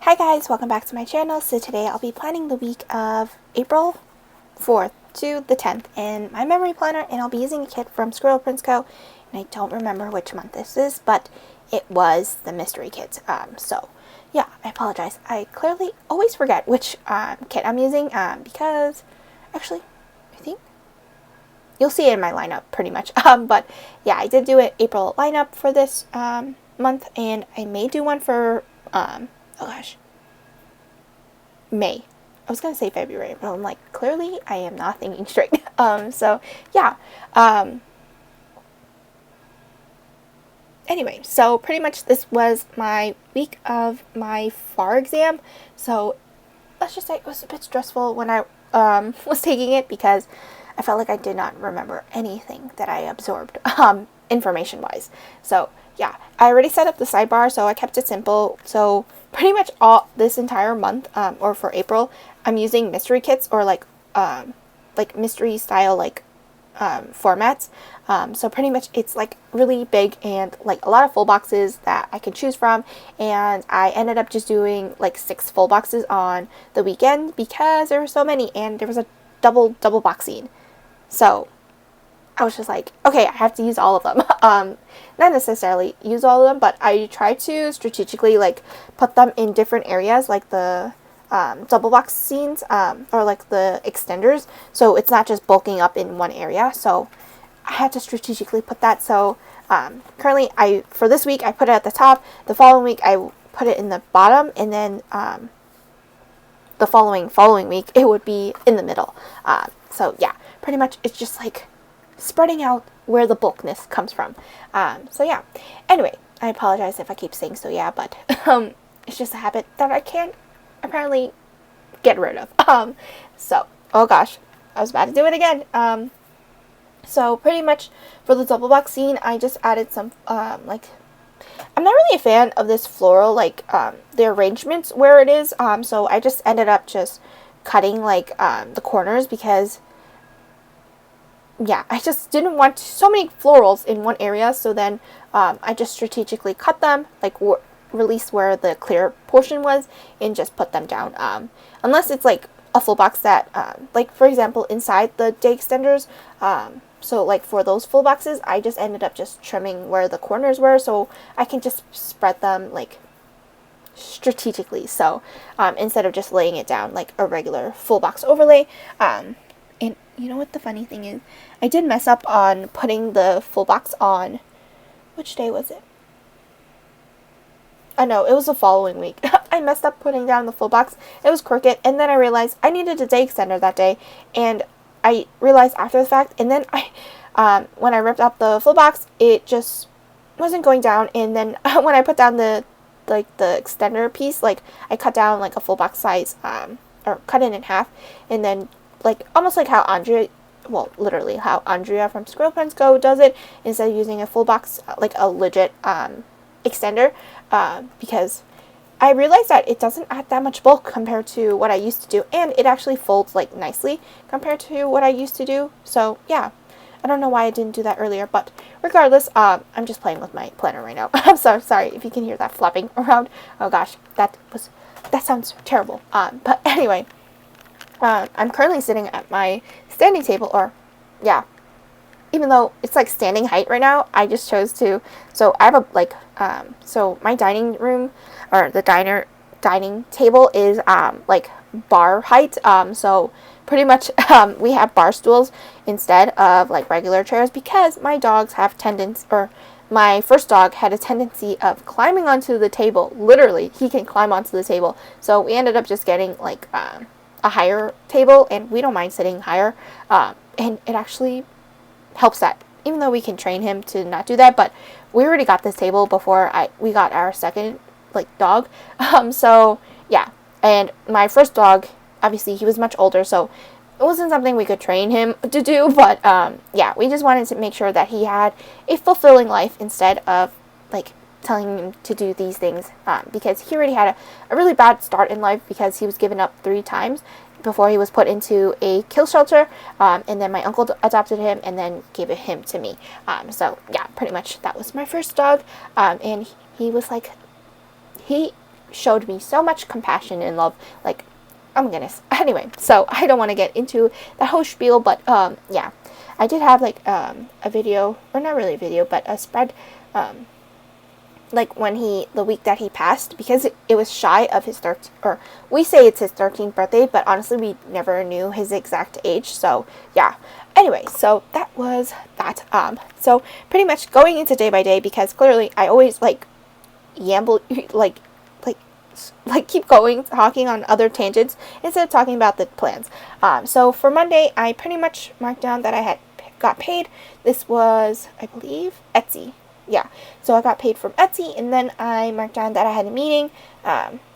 Hi guys, welcome back to my channel. So today I'll be planning the week of April 4th to the 10th in my memory planner, and I'll be using a kit from ScribblePrintsCo, and I don't remember which month this is, but it was the mystery kit. So yeah, I apologize. I clearly always forget which kit I'm using because actually I think you'll see it in my lineup pretty much. But yeah, I did do an April lineup for this month, and I may do one for oh gosh, May. I was gonna say February, but I'm like, clearly I am not thinking straight. So yeah. Anyway, so pretty much this was my week of my FAR exam. So let's just say it was a bit stressful when I was taking it because I felt like I did not remember anything that I absorbed information wise. So yeah, I already set up the sidebar, so I kept it simple. So pretty much all this entire month, or for April, I'm using mystery kits or like mystery style formats. So pretty much it's like really big and like a lot of full boxes that I can choose from, and I ended up just doing like 6 full boxes on the weekend because there were so many and there was a double box scene. So I was just like, okay, I have to use all of them. Not necessarily use all of them, but I try to strategically like put them in different areas, like the double box scenes or like the extenders, so it's not just bulking up in one area. So I had to strategically put that. So currently, for this week I put it at the top. The following week I put it in the bottom, and then the following week it would be in the middle. So yeah, pretty much it's just like spreading out where the bulkness comes from. So yeah. Anyway, I apologize if I keep saying so yeah, but it's just a habit that I can't apparently get rid of. So oh gosh, I was about to do it again. So pretty much for the double box scene, I just added some like, I'm not really a fan of this floral, like the arrangements where it is. So I just ended up just cutting like the corners because yeah, I just didn't want so many florals in one area. So then I just strategically cut them, like release where the clear portion was, and just put them down. Unless it's like a full box that, like for example, inside the day extenders, so like for those full boxes, I just ended up just trimming where the corners were, so I can just spread them like strategically. So instead of just laying it down like a regular full box overlay. And you know what the funny thing is? I did mess up on putting the full box on, which day was it? Oh no, it was the following week. I messed up putting down the full box. It was crooked, and then I realized I needed a day extender that day, and I realized after the fact, and then when I ripped up the full box, it just wasn't going down, and then when I put down the extender piece, like I cut down like a full box size, or cut it in half, and then like almost like how Andrea, well, literally how Andrea from ScribblePrintsCo does it, instead of using a full box, like a legit extender, because I realized that it doesn't add that much bulk compared to what I used to do, and it actually folds like nicely compared to what I used to do. So yeah, I don't know why I didn't do that earlier, but regardless, I'm just playing with my planner right now. I'm so sorry if you can hear that flopping around. Oh gosh, that sounds terrible. But anyway, I'm currently sitting at my standing table, or yeah, even though it's like standing height right now, I just chose to, so I have a like, so my dining room, or the dining table is like bar height, so pretty much we have bar stools instead of like regular chairs, because my dogs have my first dog had a tendency of climbing onto the table. Literally, he can climb onto the table, so we ended up just getting like a higher table, and we don't mind sitting higher, and it actually helps that, even though we can train him to not do that. But we already got this table before we got our second like dog. So yeah, and my first dog, obviously he was much older, so it wasn't something we could train him to do, but yeah, we just wanted to make sure that he had a fulfilling life instead of like telling him to do these things, because he already had a really bad start in life because he was given up 3 times before he was put into a kill shelter, and then my uncle adopted him and then gave him to me. So yeah, pretty much that was my first dog, and he was like, he showed me so much compassion and love. Like, oh my goodness. Anyway, so I don't want to get into the whole spiel, but yeah, I did have like a video, or not really a video, but a spread, like when the week that he passed, because it was shy of his 13th, or we say it's his 13th birthday, but honestly we never knew his exact age. So yeah, anyway, so that was that. So pretty much going into day by day, because clearly I always like yamble, like keep going, talking on other tangents instead of talking about the plans. So for Monday, I pretty much marked down that I had got paid. This was, I believe, Etsy. Yeah, so I got paid from Etsy, and then I marked down that I had a meeting.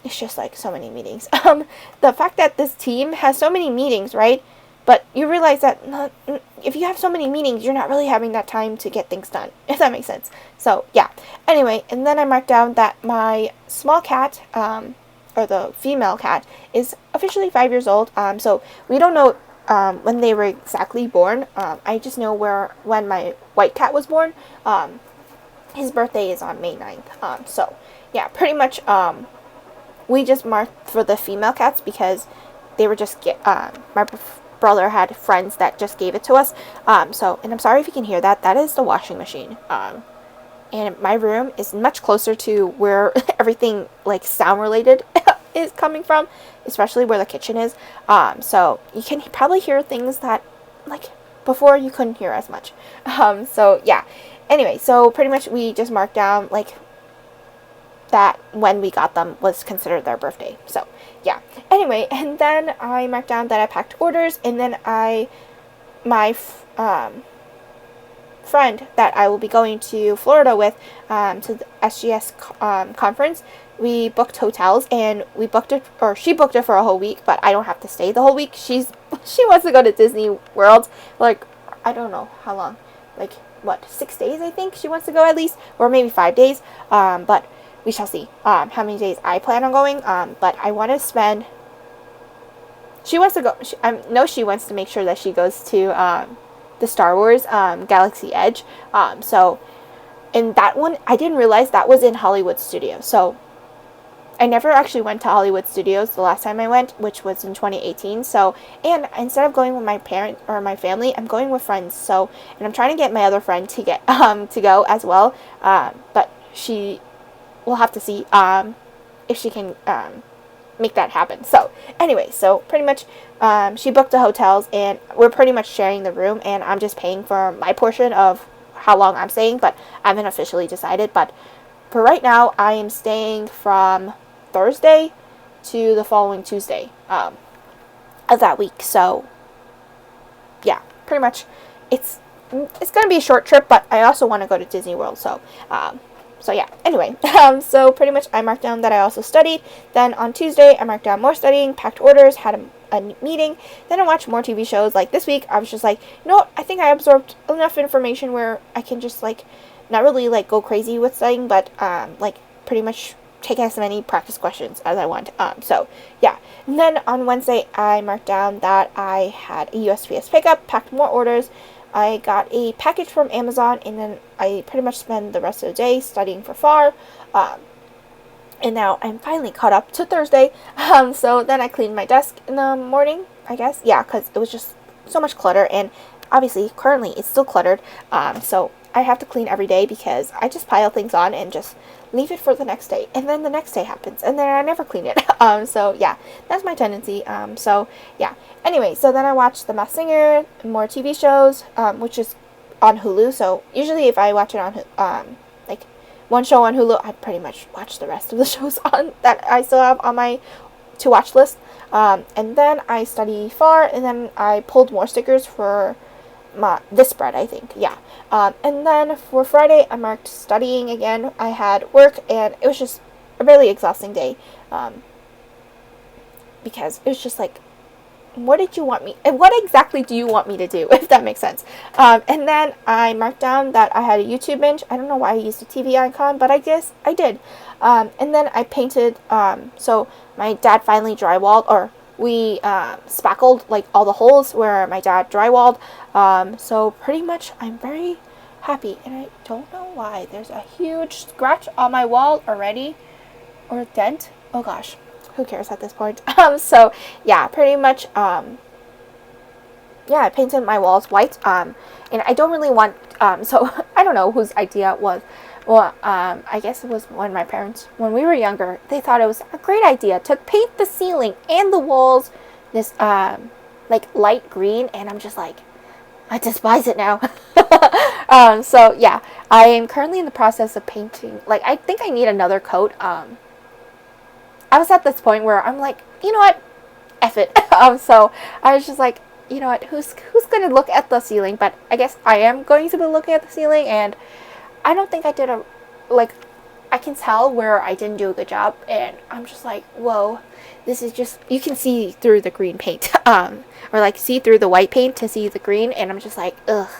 It's just like so many meetings. The fact that this team has so many meetings, right? But you realize that if you have so many meetings, you're not really having that time to get things done, if that makes sense. So, yeah. Anyway, and then I marked down that my small cat, or the female cat, is officially 5 years old. So we don't know when they were exactly born. I just know when my white cat was born. His birthday is on May 9th. So, yeah, pretty much we just marked for the female cats because they were just my brother had friends that just gave it to us. So, and I'm sorry if you can hear that. That is the washing machine. And my room is much closer to where everything like sound related is coming from, especially where the kitchen is. So you can probably hear things that like before you couldn't hear as much. So yeah. Anyway, so pretty much we just marked down like that when we got them was considered their birthday. So yeah. Anyway, and then I marked down that I packed orders, and then my friend that I will be going to Florida with to the SGS conference, we booked hotels, and we booked it, or she booked it for a whole week, but I don't have to stay the whole week. She wants to go to Disney World, like I don't know how long, like what, 6 days I think she wants to go at least, or maybe 5 days, but we shall see how many days I plan on going. But I want to spend, she wants to go, she wants to make sure that she goes to the Star Wars Galaxy Edge. So in that one, I didn't realize that was in Hollywood Studios. So I never actually went to Hollywood Studios the last time I went, which was in 2018. So, and instead of going with my parents or my family, I'm going with friends. So, and I'm trying to get my other friend to get to go as well. But we'll have to see if she can make that happen. So anyway, so pretty much she booked the hotels, and we're pretty much sharing the room, and I'm just paying for my portion of how long I'm staying, but I haven't officially decided. But for right now, I am staying from Thursday to the following Tuesday of that week. So yeah, pretty much it's gonna be a short trip, but I also want to go to Disney World. So so yeah, anyway, so pretty much I marked down that I also studied. Then on Tuesday, I marked down more studying, packed orders, had a meeting. Then I watched more TV shows. Like this week, I was just like, you know what, I think I absorbed enough information where I can just like not really like go crazy with studying, but like pretty much take as many practice questions as I want. So yeah. And then on Wednesday, I marked down that I had a USPS pickup, packed more orders. I got a package from Amazon, and then I pretty much spent the rest of the day studying for FAR. And now I'm finally caught up to Thursday. So then I cleaned my desk in the morning, I guess. Yeah, because it was just so much clutter, and obviously currently it's still cluttered. So I have to clean every day because I just pile things on and just leave it for the next day, and then the next day happens, and then I never clean it. So yeah, that's my tendency. So yeah. Anyway, so then I watched The Masked Singer, more TV shows, which is on Hulu. So usually if I watch it on like one show on Hulu, I pretty much watch the rest of the shows on that I still have on my to watch list. And then I study FAR, and then I pulled more stickers for this spread, I think. Yeah. And then for Friday, I marked studying again. I had work, and it was just a really exhausting day, because it was just like, what exactly do you want me to do, if that makes sense? And then I marked down that I had a YouTube binge. I don't know why I used a TV icon, but I guess I did. And then I painted, so my dad finally drywalled, or we spackled like all the holes where my dad drywalled. So pretty much I'm very happy, and I don't know why there's a huge scratch on my wall already, or a dent. oh gosh, who cares at this point? So yeah, pretty much, yeah, I painted my walls white, and I don't really want, so I don't know whose idea it was. Well, I guess it was when my parents, when we were younger, they thought it was a great idea to paint the ceiling and the walls this, like light green, and I'm just like, I despise it now. So yeah, I am currently in the process of painting, like, I think I need another coat. I was at this point where I'm like, you know what, F it. So I was just like, you know what, who's going to look at the ceiling? But I guess I am going to be looking at the ceiling, and I don't think I did a, like, I can tell where I didn't do a good job, and I'm just like, whoa, this is just, you can see through the green paint, or like see through the white paint to see the green, and I'm just like, ugh,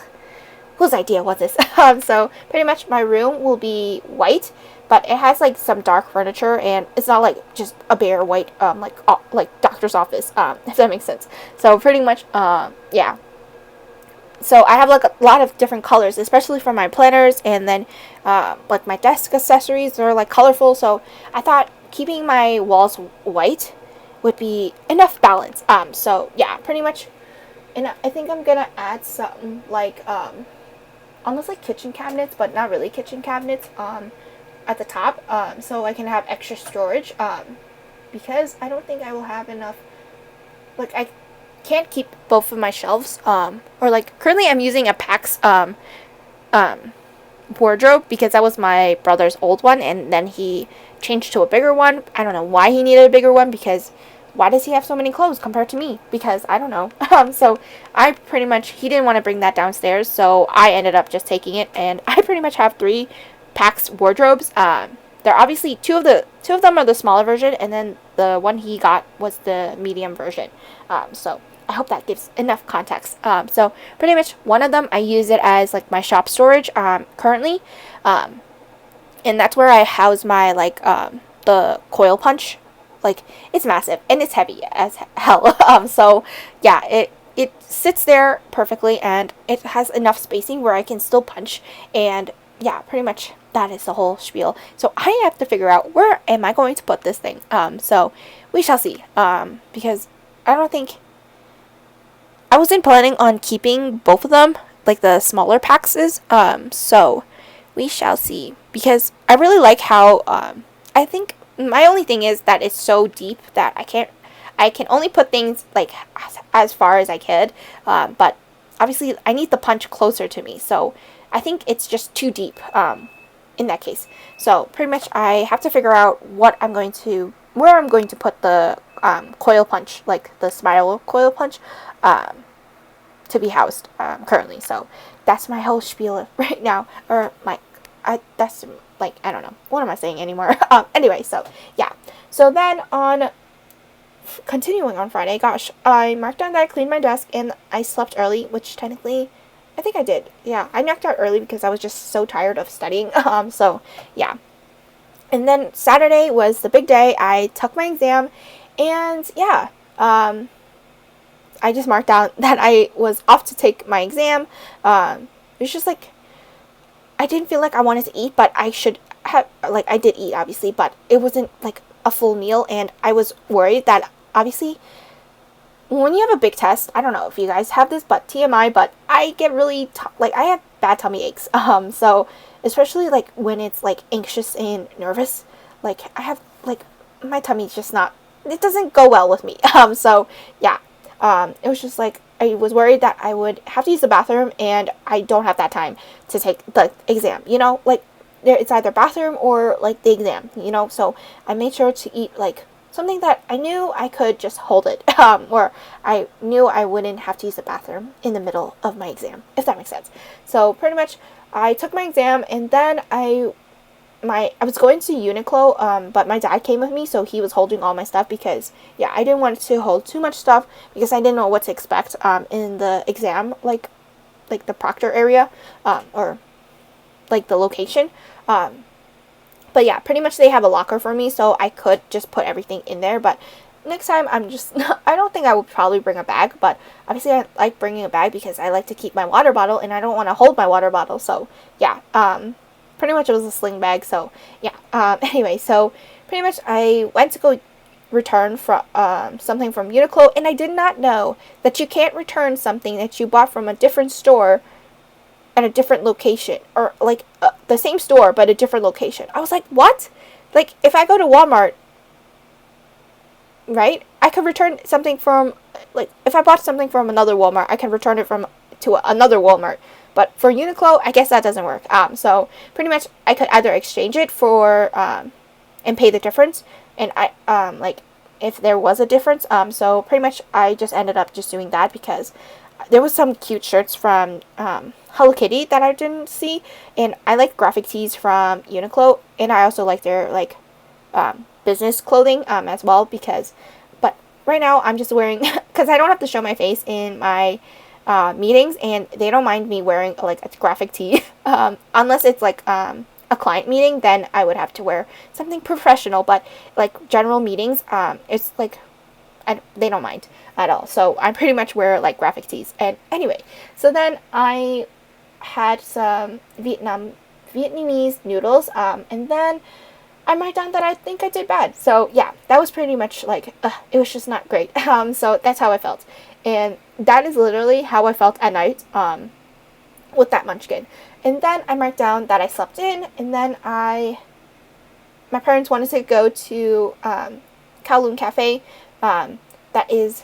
whose idea was this? So pretty much my room will be white, but it has like some dark furniture, and it's not like just a bare white, like doctor's office, if that makes sense. So pretty much, yeah. So I have like a lot of different colors, especially for my planners, and then like my desk accessories are like colorful. So I thought keeping my walls white would be enough balance. So yeah, pretty much. And I think I'm gonna add something like almost like kitchen cabinets, but not really kitchen cabinets, at the top, so I can have extra storage, because I don't think I will have enough, like, I can't keep both of my shelves, or like currently I'm using a PAX wardrobe, because that was my brother's old one, and then he changed to a bigger one. I don't know why he needed a bigger one, because why does he have so many clothes compared to me? Because I don't know. So I pretty much, he didn't want to bring that downstairs, so I ended up just taking it, and I pretty much have 3 PAX wardrobes. They're obviously two of them are the smaller version, and then the one he got was the medium version. So I hope that gives enough context. So pretty much one of them I use it as like my shop storage currently, and that's where I house my like the coil punch. Like, it's massive and it's heavy as hell. So yeah, it sits there perfectly, and it has enough spacing where I can still punch, and yeah, pretty much that is the whole spiel. So I have to figure out where am I going to put this thing. So we shall see. Because I don't think, I wasn't planning on keeping both of them, like the smaller packs is. So we shall see, because I really like how, I think my only thing is that it's so deep that I can only put things like as far as I could, but obviously I need the punch closer to me, so I think it's just too deep in that case. So pretty much I have to figure out where I'm going to put the coil punch, like the spiral coil punch, to be housed currently. So that's my whole spiel right now, or that's like, I don't know, what am I saying anymore? Anyway, so yeah. So then continuing on Friday, gosh, I marked down that I cleaned my desk and I slept early, which technically, I think I did. Yeah, I knocked out early because I was just so tired of studying. So yeah. And then Saturday was the big day. I took my exam, and yeah, I just marked down that I was off to take my exam. It was just like, I didn't feel like I wanted to eat, but I should have, like, I did eat, obviously, but it wasn't, like, a full meal, and I was worried that, obviously, when you have a big test, I don't know if you guys have this, but TMI, but I get really, I have bad tummy aches, so, especially, like, when it's, like, anxious and nervous, like, I have, like, my tummy's just not, it doesn't go well with me, so, yeah, it was just, like, I was worried that I would have to use the bathroom, and I don't have that time to take the exam, you know, like, it's either bathroom or, like, the exam, you know, so I made sure to eat, like, something that I knew I could just hold it, or I knew I wouldn't have to use the bathroom in the middle of my exam, if that makes sense. So, pretty much, I took my exam, and then I was going to Uniqlo, but my dad came with me, so he was holding all my stuff, because, yeah, I didn't want to hold too much stuff, because I didn't know what to expect, in the exam, like the proctor area, or, like, the location, but yeah, pretty much they have a locker for me, so I could just put everything in there, but next time I don't think I would probably bring a bag, but obviously I like bringing a bag, because I like to keep my water bottle, and I don't want to hold my water bottle, so, yeah, pretty much it was a sling bag, so yeah. Anyway, so pretty much I went to go return from something from Uniqlo, and I did not know that you can't return something that you bought from a different store at a different location, or like the same store but a different location. I was like, what? Like, if I go to Walmart, right, I could return something from, like, if I bought something from another Walmart, I can return it from to another Walmart. But for Uniqlo, I guess that doesn't work. So pretty much I could either exchange it for and pay the difference, and I like, if there was a difference. So pretty much I just ended up just doing that, because there was some cute shirts from Hello Kitty that I didn't see, and I like graphic tees from Uniqlo, and I also like their like business clothing as well, because, but right now I'm just wearing, because I don't have to show my face in my meetings, and they don't mind me wearing like a graphic tee unless it's like a client meeting, then I would have to wear something professional, but like general meetings, it's like they don't mind at all. So I pretty much wear like graphic tees. And anyway, so then I had some Vietnamese noodles, and then I marked down that I think I did bad. So yeah, that was pretty much like, it was just not great. So that's how I felt. And that is literally how I felt at night with that munchkin. And then I marked down that I slept in, and then my parents wanted to go to Kowloon Cafe, that is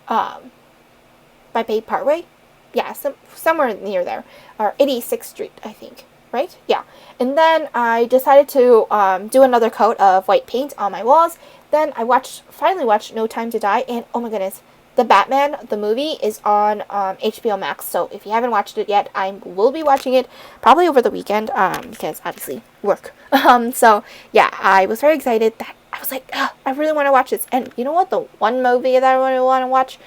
by Bay Parkway. Yeah, somewhere near there, or 86th Street, I think, right? Yeah. And then I decided to do another coat of white paint on my walls. Then I finally watched No Time to Die, and oh my goodness, the Batman, the movie, is on HBO Max. So if you haven't watched it yet, I will be watching it probably over the weekend, because obviously work. So yeah, I was very excited that I was like, I really want to watch this. And you know what? The one movie that I really want to watch,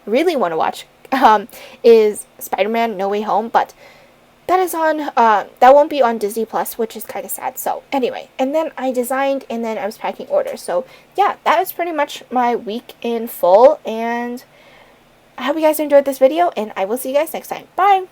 really want to watch, is Spider-Man No Way Home. But that is on, that won't be on Disney Plus, which is kind of sad. So anyway, and then I designed, and then I was packing orders. So yeah, that was pretty much my week in full. And I hope you guys enjoyed this video, and I will see you guys next time. Bye!